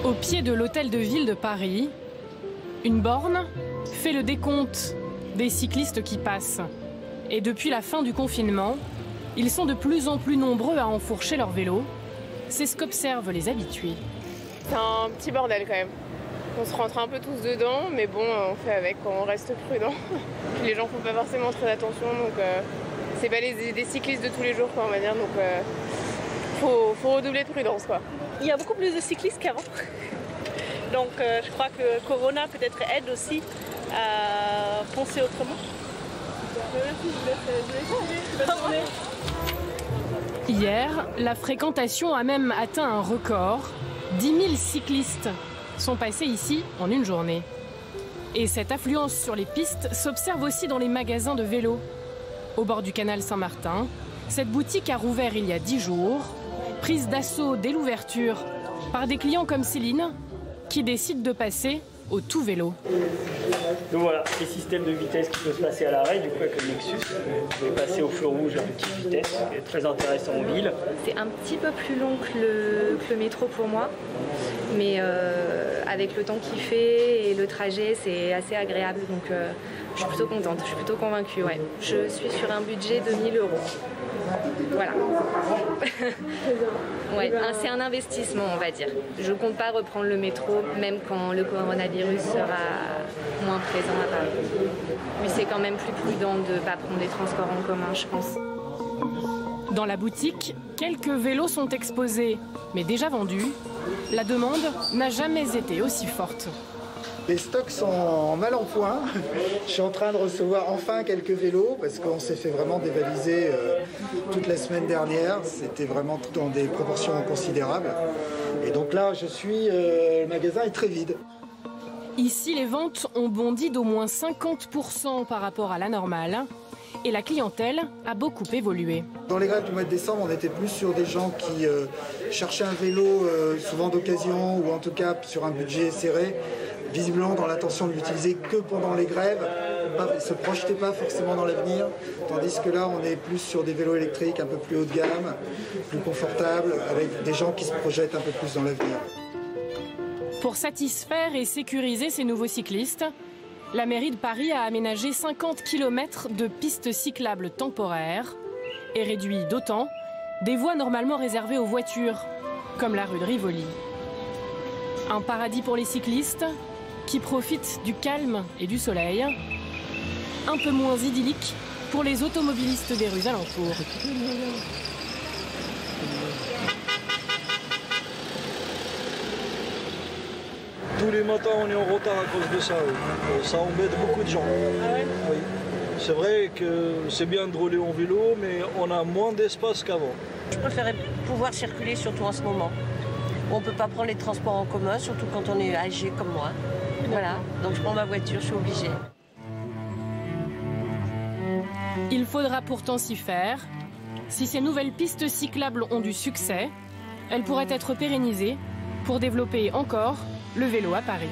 Au pied de l'hôtel de ville de Paris, une borne fait le décompte des cyclistes qui passent. Et depuis la fin du confinement, ils sont de plus en plus nombreux à enfourcher leur vélo. C'est ce qu'observent les habitués. C'est un petit bordel quand même. On se rentre un peu tous dedans, mais bon, on fait avec, on reste prudent. Les gens font pas forcément très attention, donc c'est pas des cyclistes de tous les jours, quoi, on va dire. Donc faut redoubler de prudence, quoi. Il y a beaucoup plus de cyclistes qu'avant. Donc je crois que Corona peut-être aide aussi à penser autrement. Hier, la fréquentation a même atteint un record. 10 000 cyclistes sont passés ici en une journée. Et cette affluence sur les pistes s'observe aussi dans les magasins de vélos. Au bord du canal Saint-Martin, cette boutique a rouvert il y a 10 jours, prise d'assaut dès l'ouverture par des clients comme Céline, qui décide de passer au tout vélo. Donc voilà, les systèmes de vitesse qui peuvent se passer à l'arrêt, du coup avec le Nexus, vous pouvez passer au feu rouge à petite vitesse, qui est très intéressant en ville. C'est un petit peu plus long que le métro pour moi, mais avec le temps qu'il fait et le trajet, c'est assez agréable, donc je suis plutôt contente, je suis plutôt convaincue. Ouais. Je suis sur un budget de 1 000 €. Voilà. Ouais, c'est un investissement, on va dire. Je ne compte pas reprendre le métro, même quand le coronavirus sera moins présent à Paris. Mais c'est quand même plus prudent de ne pas prendre des transports en commun, je pense. Dans la boutique, quelques vélos sont exposés, mais déjà vendus. La demande n'a jamais été aussi forte. Les stocks sont mal en point. Je suis en train de recevoir enfin quelques vélos parce qu'on s'est fait vraiment dévaliser toute la semaine dernière. C'était vraiment dans des proportions considérables. Et donc là, le magasin est très vide. Ici, les ventes ont bondi d'au moins 50% par rapport à la normale. Et la clientèle a beaucoup évolué. Dans les grèves du mois de décembre, on était plus sur des gens qui cherchaient un vélo, souvent d'occasion, ou en tout cas sur un budget serré, visiblement dans l'intention de l'utiliser que pendant les grèves. Ils ne se projetaient pas forcément dans l'avenir, tandis que là, on est plus sur des vélos électriques un peu plus haut de gamme, plus confortables, avec des gens qui se projettent un peu plus dans l'avenir. Pour satisfaire et sécuriser ces nouveaux cyclistes, la mairie de Paris a aménagé 50 km de pistes cyclables temporaires et réduit d'autant des voies normalement réservées aux voitures, comme la rue de Rivoli. Un paradis pour les cyclistes qui profitent du calme et du soleil, un peu moins idyllique pour les automobilistes des rues alentours. Tous les matins, on est en retard à cause de ça. Oui. Ça embête beaucoup de gens. Ah ouais? Oui. C'est vrai que c'est bien de rouler en vélo, mais on a moins d'espace qu'avant. Je préférais pouvoir circuler, surtout en ce moment. On ne peut pas prendre les transports en commun, surtout quand on est âgé comme moi. Voilà, donc je prends ma voiture, je suis obligée. Il faudra pourtant s'y faire. Si ces nouvelles pistes cyclables ont du succès, elles pourraient être pérennisées pour développer encore le vélo à Paris.